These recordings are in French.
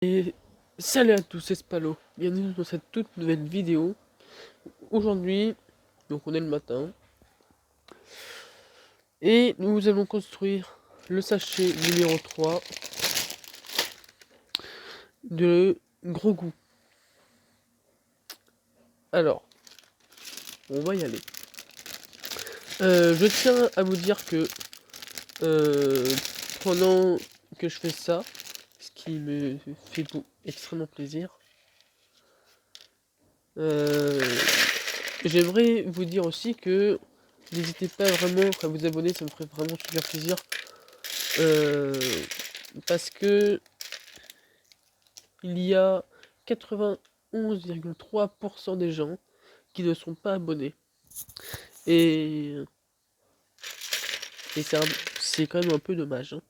Et salut à tous, c'est Spalo. Bienvenue dans cette toute nouvelle vidéo. Aujourd'hui, donc on est le matin, et nous allons construire le sachet numéro 3 de Gros Goût. Alors, on va y aller. Je tiens à vous dire que pendant que je fais ça, ce qui me fait extrêmement plaisir, j'aimerais vous dire aussi que n'hésitez pas vraiment à vous abonner, ça me ferait vraiment super plaisir. Parce que il y a 91,3% des gens qui ne sont pas abonnés. Et, c'est quand même un peu dommage. Hein.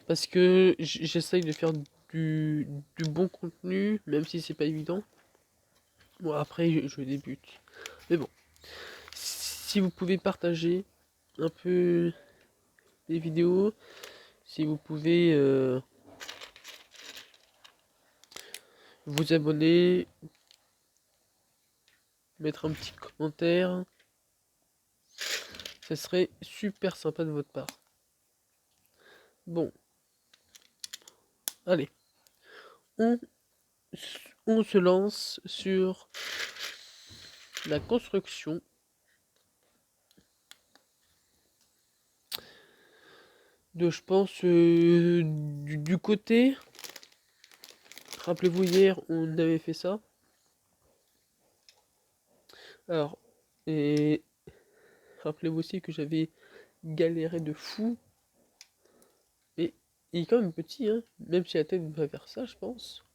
Parce que j'essaye de faire du bon contenu, même si c'est pas évident. Bon, après, je débute. Mais bon, si vous pouvez partager un peu les vidéos, si vous pouvez vous abonner, mettre un petit commentaire, ça serait super sympa de votre part. Bon, allez, on, on se lance sur la construction de, je pense, du côté. Rappelez-vous, hier, on avait fait ça. Alors, et rappelez-vous aussi que j'avais galéré de fou. Et il est quand même petit, hein, même si la tête va faire ça, je pense.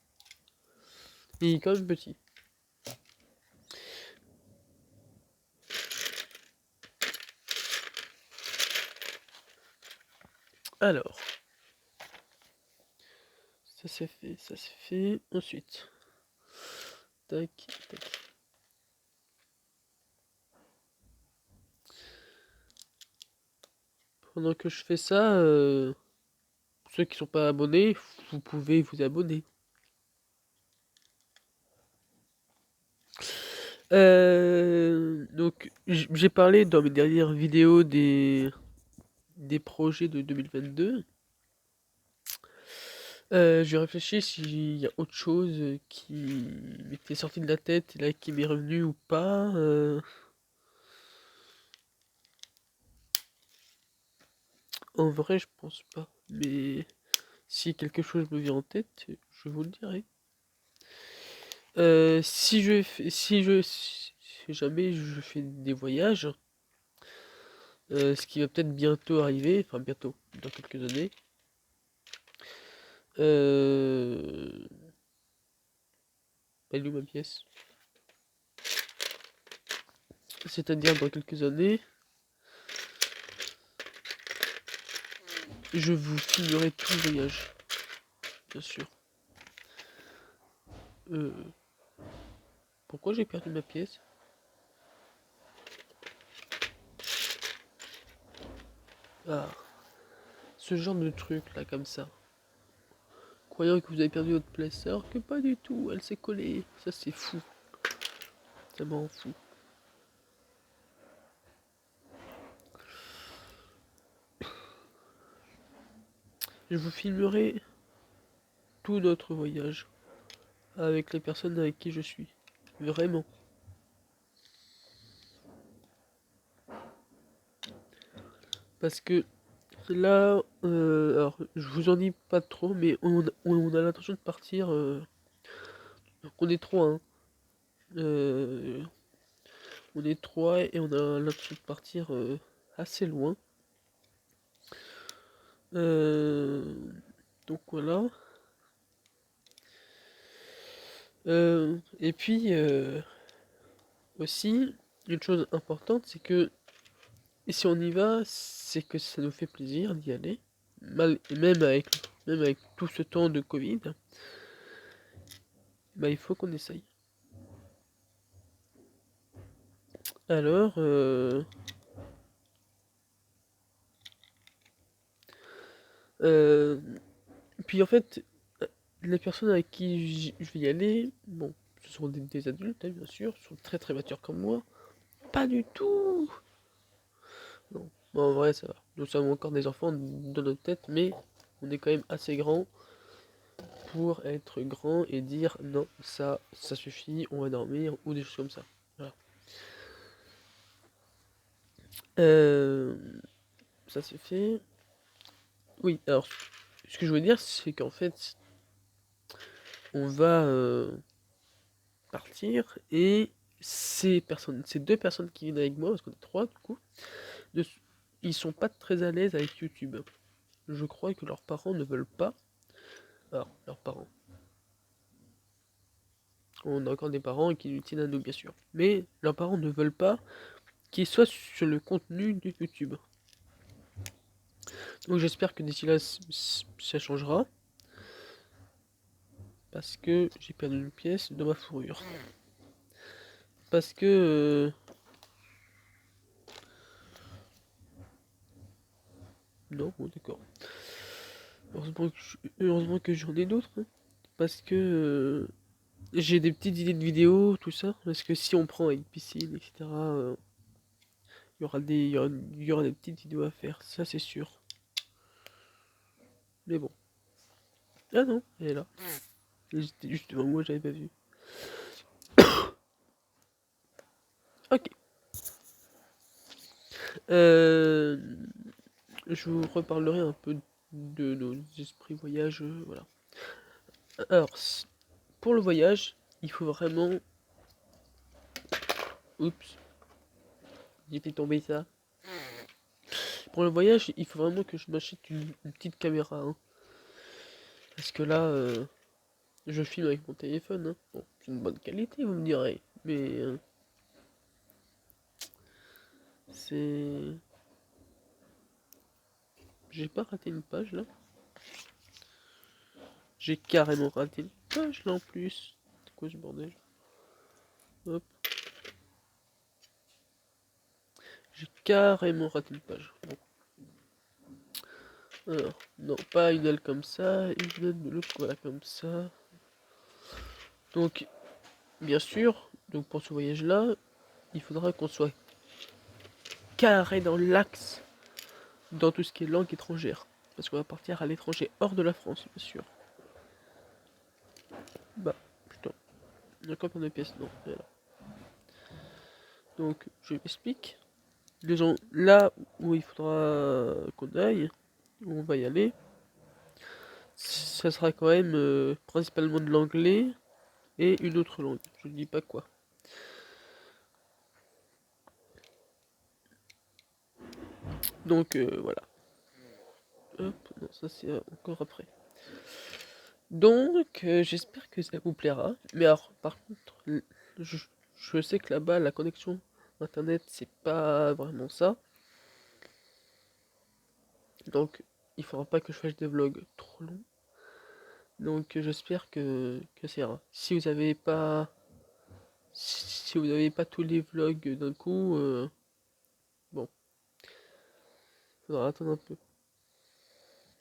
Il est quand même petit. Alors, ça c'est fait, ça c'est fait. Ensuite, tac, tac. Pendant que je fais ça, ceux qui sont pas abonnés, vous pouvez vous abonner. Donc, j'ai parlé dans mes dernières vidéos des projets de 2022. J'ai réfléchi s'il y a autre chose qui m'était sorti de la tête et là qui m'est revenu ou pas. En vrai, je pense pas. Mais si quelque chose me vient en tête, je vous le dirai. Si jamais je fais des voyages, ce qui va peut-être bientôt arriver, enfin bientôt, dans quelques années. Elle est où ma pièce? C'est-à-dire dans quelques années, je vous filmerai tout le voyage, bien sûr. Pourquoi j'ai perdu ma pièce? Ah, ce genre de truc là, comme ça. Croyant que vous avez perdu votre place, alors que pas du tout, elle s'est collée. Ça c'est fou. Ça m'en fout. Je vous filmerai tout notre voyage avec les personnes avec qui je suis. Vraiment. Parce que là, alors je vous en dis pas trop, mais on a l'intention de partir. Donc on est trois, hein. Euh, on est trois et on a l'intention de partir assez loin. Euh, donc voilà. Et puis aussi, une chose importante, c'est que si on y va, c'est que ça nous fait plaisir d'y aller. Même avec tout ce temps de Covid, bah, il faut qu'on essaye. Alors, puis en fait, les personnes avec qui je vais y aller, bon, ce sont des adultes, hein, bien sûr, sont très très matures comme moi. Pas du tout! Non, bon, en vrai, ça va. Nous sommes encore des enfants dans notre tête, mais on est quand même assez grands pour être grand et dire non, ça suffit, on va dormir, ou des choses comme ça. Voilà. Euh, Ça c'est fait. Oui, alors, ce que je veux dire, c'est qu'en fait, on va partir et ces deux personnes qui viennent avec moi, parce qu'on est trois du coup, ne- ils sont pas très à l'aise avec YouTube. Je crois que leurs parents ne veulent pas. Alors, leurs parents. On a encore des parents qui nous tiennent à nous, bien sûr. Mais leurs parents ne veulent pas qu'ils soient sur le contenu de YouTube. Donc j'espère que d'ici là, ça changera. Parce que j'ai perdu une pièce de ma fourrure. Parce que... Non, bon, d'accord. Heureusement que j'en ai d'autres. Hein. Parce que j'ai des petites idées de vidéos, tout ça. Parce que si on prend avec piscine, etc., il y aura des petites vidéos à faire. Ça, c'est sûr. Mais bon. Ah non, elle est là. J'étais juste devant moi, j'avais pas vu. Ok. Euh, je vous reparlerai un peu de nos esprits voyage. Voilà. Alors, pour le voyage, il faut vraiment... Oups, j'ai fait tomber ça. Pour le voyage, il faut vraiment que je m'achète une petite caméra. Hein. Parce que là, je filme avec mon téléphone. Hein. Bon, c'est une bonne qualité, vous me direz. Mais c'est... J'ai pas raté une page là. J'ai carrément raté une page là en plus. C'est quoi ce bordel? Hop. J'ai carrément raté une page. Bon. Alors, non, pas une aile comme ça, une aile de l'autre, voilà, comme ça. Donc, bien sûr, donc pour ce voyage-là, il faudra qu'on soit carré dans l'axe, dans tout ce qui est langue étrangère. Parce qu'on va partir à l'étranger, hors de la France, bien sûr. Bah, putain, il y a combien de pièces? Non, elle est là. Donc, je m'explique. Les gens, là où il faudra qu'on aille, où on va y aller, ça sera quand même principalement de l'anglais et une autre langue. Je ne dis pas quoi. Donc voilà. Hop, non, ça c'est encore après. Donc j'espère que ça vous plaira. Mais alors, par contre, je, je sais que là-bas, la connexion internet, c'est pas vraiment ça. Donc il faudra pas que je fasse des vlogs trop longs. Donc j'espère que ça ira. Si vous n'avez pas tous les vlogs d'un coup, bon, faudra attendre un peu.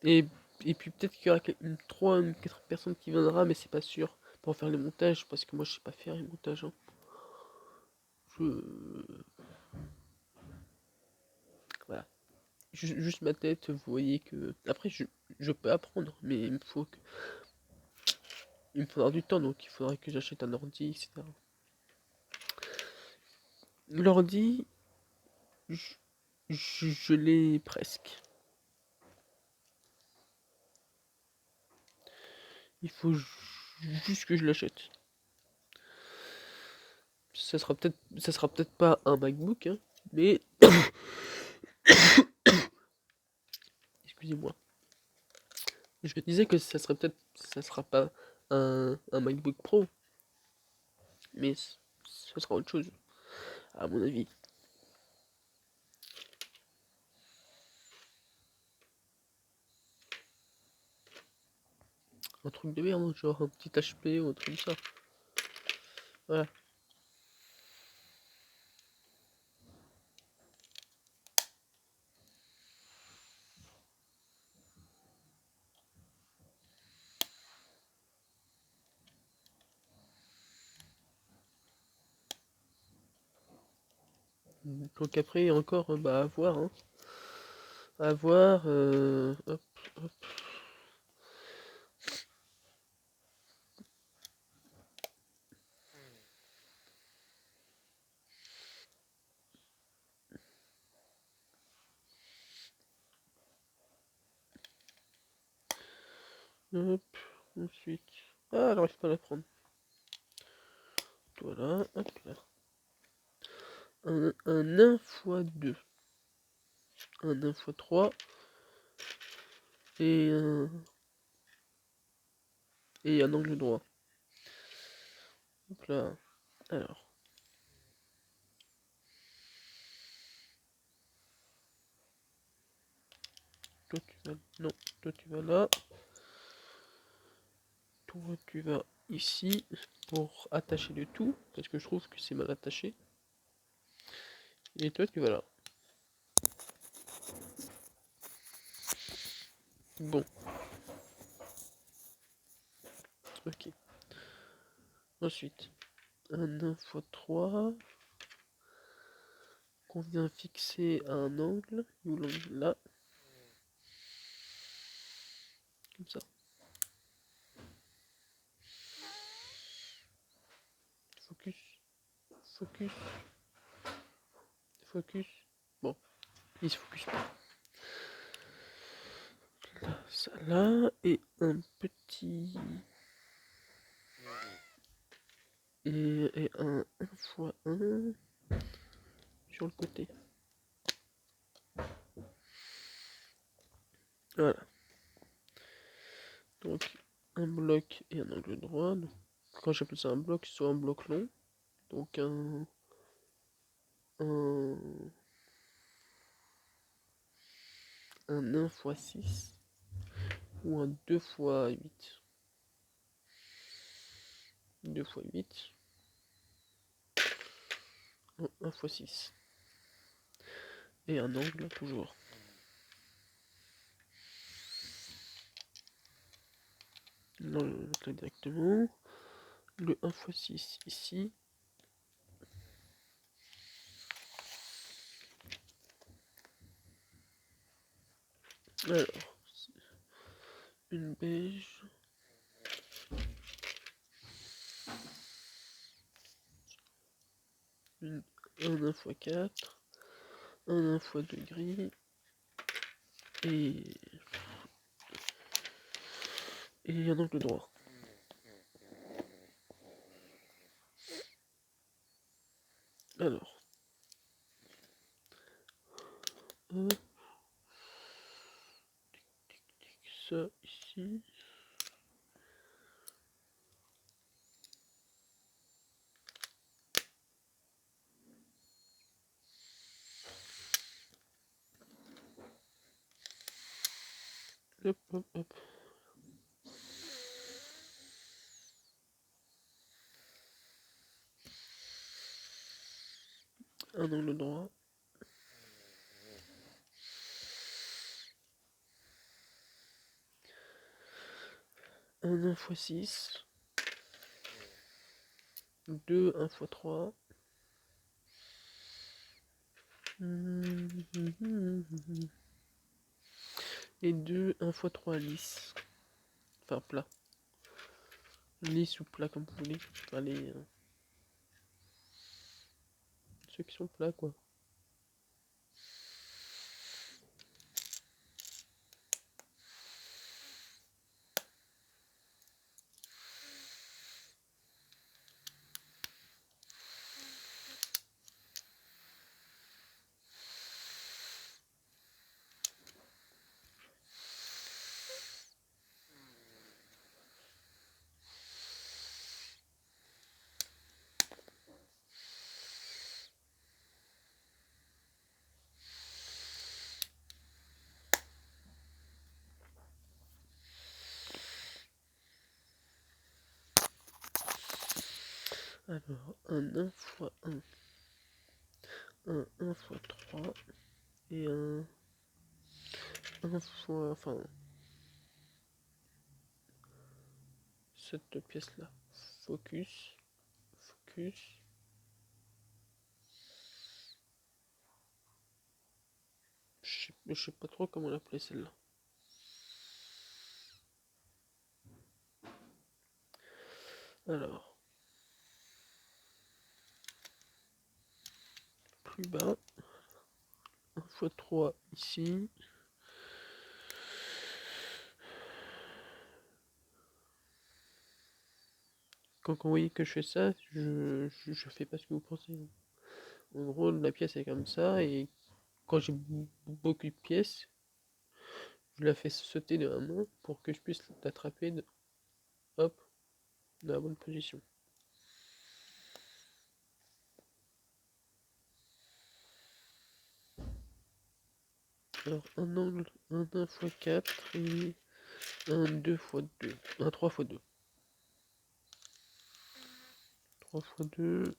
Et, et puis peut-être qu'il y aura une 3, une 4 personnes qui viendra, mais c'est pas sûr, pour faire les montages, parce que moi je sais pas faire les montages. Hein. Je... Voilà. Juste ma tête, vous voyez que... Après, je peux apprendre, mais il me faudra du temps, donc il faudra que j'achète un ordi, etc. L'ordi, je, je l'ai presque. Il faut juste que je l'achète. Ça sera peut-être pas un MacBook, hein, mais excusez-moi. Je me disais que ça sera pas un MacBook Pro, mais ça sera autre chose, à mon avis. Un truc de merde, genre un petit HP ou un truc comme ça. Voilà. Donc après, encore, bah, à voir, hein. À voir, hop, hop, hop, ensuite. Ah, j'arrive pas à la prendre. Voilà, hop là. Un 1 x 2. Un 1 x 3. Et un angle droit. Hop là. Alors. Toi tu vas. Non, toi tu vas là. Toi tu vas ici pour attacher le tout. Parce que je trouve que c'est mal attaché. Et toi tu vas là. Bon. Ok. Ensuite. Un 1 x 3. Qu'on vient fixer à un angle. Où l'angle là. Comme ça. Focus. Focus. Focus. Bon. Il se focus pas. Là, ça là. Et un petit. Et un 1 x 1 sur le côté. Voilà. Donc un bloc et un angle droit. Donc, quand j'appelle ça un bloc, soit un bloc long. Donc un 1 x 6 ou un 2 x 8. 2 x 8. Un 1 x 6. Et un angle toujours. Non, là directement. Le 1 x 6 ici. Alors, une beige. Un 1 x 4. Un 1 x 2 gris. Et un angle droit. Alors. Ça ici. Hop, hop, hop. Un angle droit. Un 1 x 6. 2 1 x 3. Et 2 1 x 3 lisse. Enfin plat. Lisse ou plat comme vous voulez. Allez. Ceux qui sont plats quoi. Alors, un 1 x 1. Un 1 x 3. Et un 1 fois. Enfin. Cette pièce là. Focus. Focus. je sais pas trop comment l'appeler celle-là. Alors, plus bas, 1 x 3 ici. Quand vous voyez que je fais ça, je fais pas ce que vous pensez. En gros, la pièce est comme ça, et quand j'ai beaucoup de pièces, je la fais sauter de ma main pour que je puisse l'attraper, hop, dans la bonne position. Alors, un angle, un 1 x 4 et un 2 x 2, un 3 x 2. 3 x 2.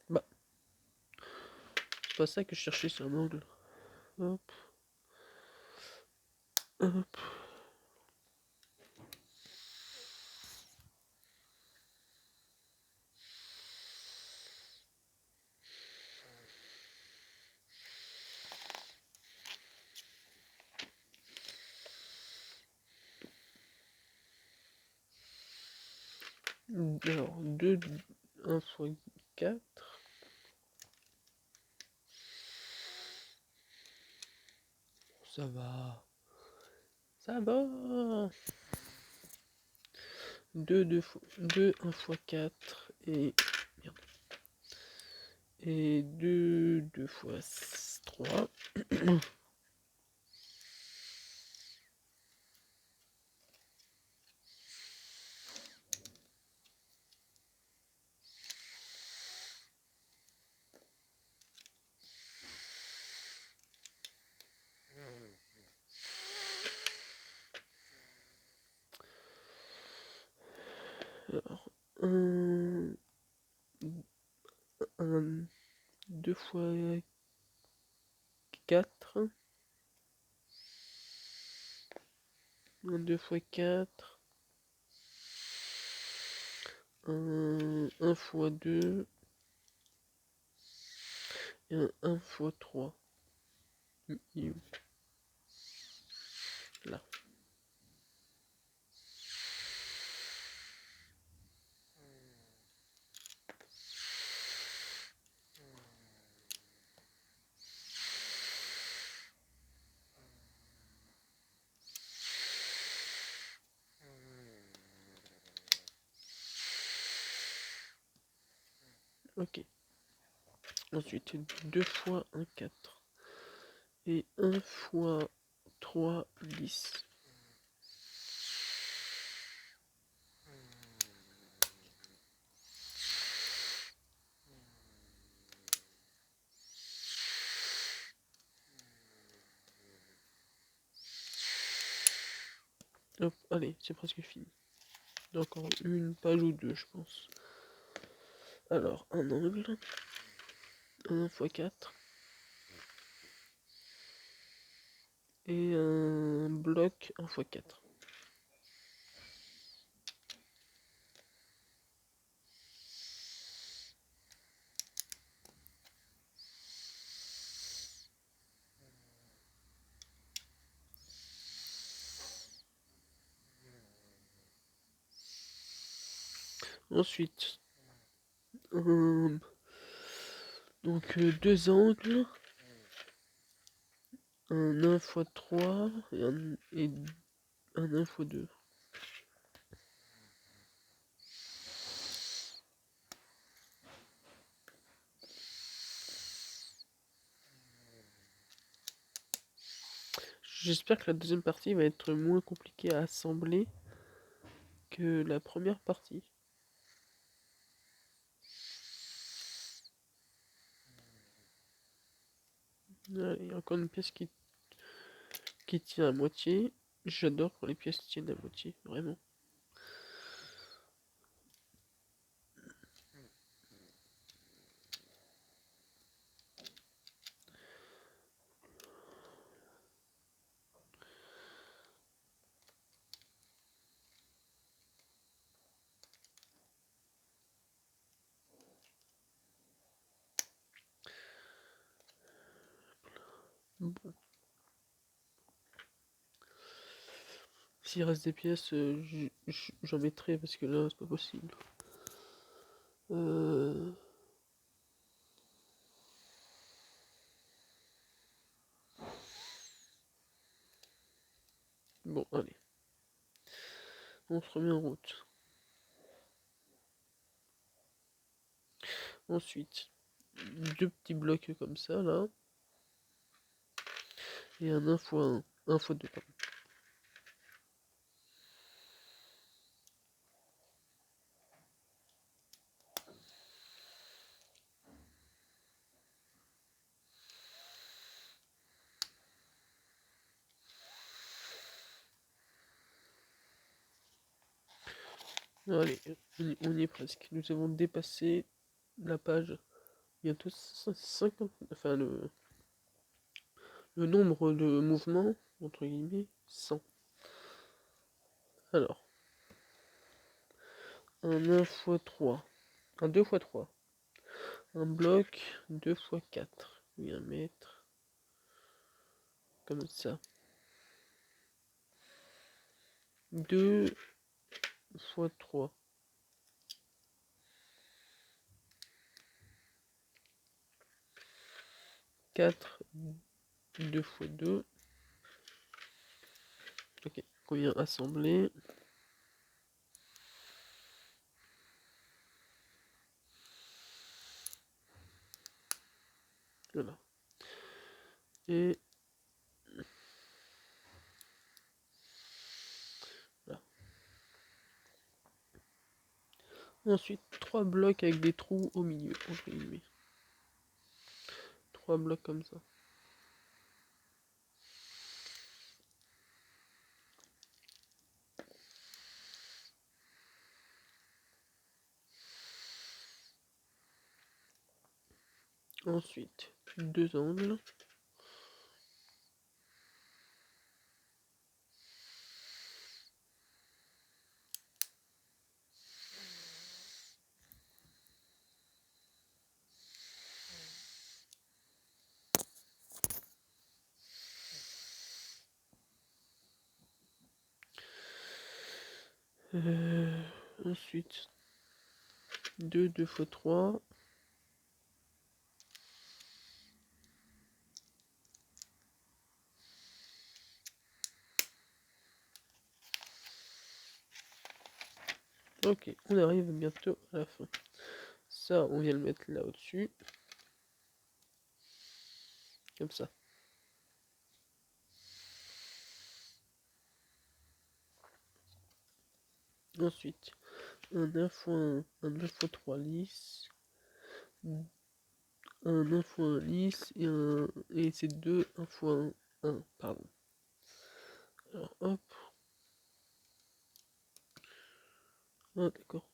Bah, c'est pas ça que je cherchais, c'est un angle. Hop. Hop. Alors, 2, 1 x 4. Ça va. Ça va. 2, 1 x 4 et... Merde. Et 2 x 3. Alors, 2 x 4. 2 x 4. 1 x 2. Et un 1 x 3. Là. Ok. Ensuite, 2 x 1, 4. Et 1 x 3, 10. Hop, allez, c'est presque fini. Encore une page ou deux, je pense. Alors, un angle. 1 x 4. Et un bloc 1 x 4. Ensuite, donc deux angles, un 1 x 3 et un 1 x 2. J'espère que la deuxième partie va être moins compliquée à assembler que la première partie. Allez, encore une pièce qui tient à moitié. J'adore quand les pièces tiennent à moitié, vraiment. Bon. S'il reste des pièces, j'en mettrai parce que là, c'est pas possible. Bon, allez. On se remet en route. Ensuite, deux petits blocs comme ça, là. Et un 1x1. 1x2, pardon. Allez, on y est presque. Nous avons dépassé la page. Bientôt 50. Enfin, le nombre de mouvements, entre guillemets, 100. Alors, un 1x3. Un 2x3. Un bloc 2x4. Oui, un mètre. Comme ça. 2x3. 4, 2x2. Ok, on vient assembler. Voilà. Et voilà. Ensuite, 3 blocs avec des trous au milieu, entre guillemets. 3 blocs comme ça. Ensuite, 2 angles. Ensuite, 2 2x3. Ok, on arrive bientôt à la fin. Ça, on vient le mettre là au-dessus. Comme ça. Ensuite, un 1x1, un 2x3 lisse. Un 1x1 lisse et c'est 2 1x1, 1, pardon. Alors hop. Ah d'accord.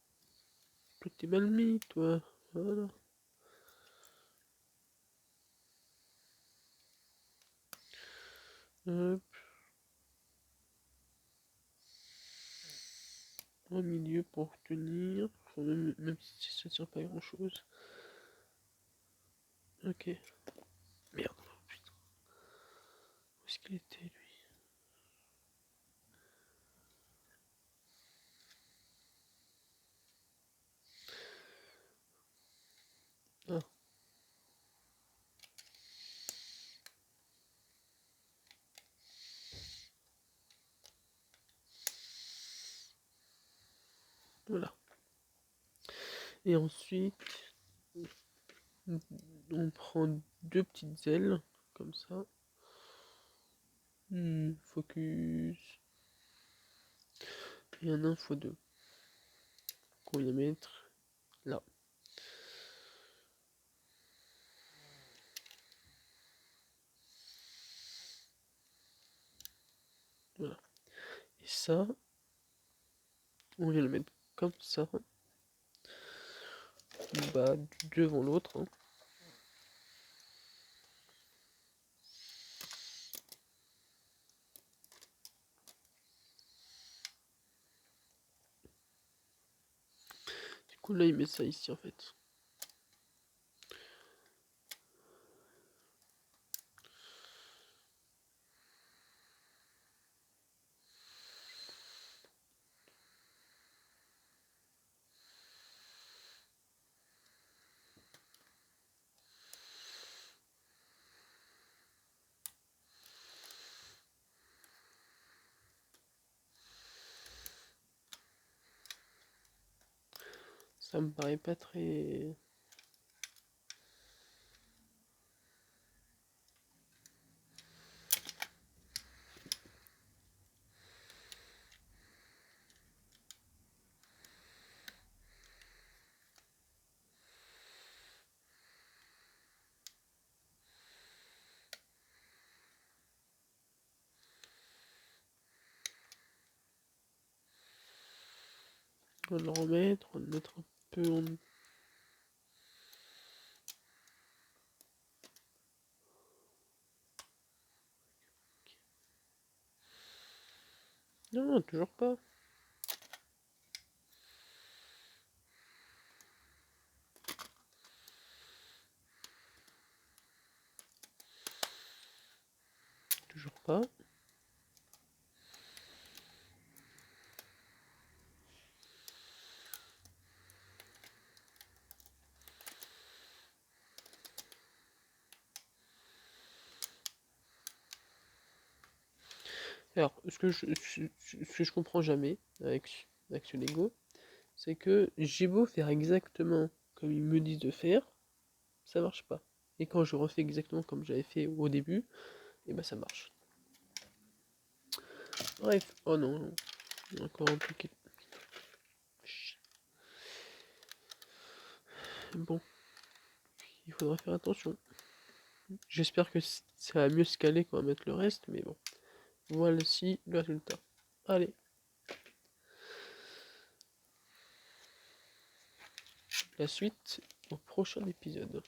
Toi t'es mal mis, toi. Voilà. Hop. Au milieu pour tenir. Enfin, même si ça tient pas grand chose. Ok. Merde. Putain. Où est-ce qu'il était lui? Ah. Voilà. Et ensuite, on prend deux petites ailes, comme ça. Focus. Et un 1x2. Qu'on vient mettre là. Voilà. Et ça, on vient le mettre comme ça. Bah, devant l'autre. Hein. Du coup, là, il met ça ici, en fait. Ça me paraît pas très... On va le remettre, on va le mettre un peu en... Non, toujours pas. Toujours pas. Alors, ce que je comprends jamais avec ce Lego, c'est que j'ai beau faire exactement comme ils me disent de faire, ça marche pas. Et quand je refais exactement comme j'avais fait au début, et ben ça marche. Bref, oh non, non. Il y a encore un truc qui... Bon, il faudra faire attention. J'espère que ça va mieux se caler qu'on va mettre le reste, mais bon. Voici le résultat. Allez. La suite au prochain épisode.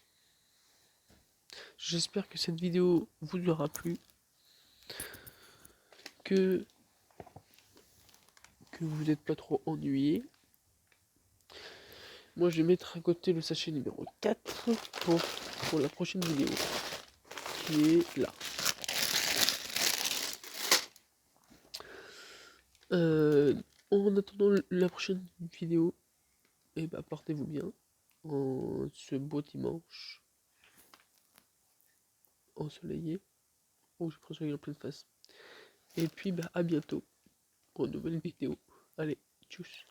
J'espère que cette vidéo vous aura plu. Que vous n'êtes pas trop ennuyé. Moi je vais mettre à côté le sachet numéro 4 pour la prochaine vidéo. Qui est là. En attendant la prochaine vidéo, et bah portez-vous bien en ce beau dimanche ensoleillé. Oh, j'ai l'impression qu'il en pleine face. Et puis bah à bientôt pour une nouvelle vidéo. Allez, tchuss.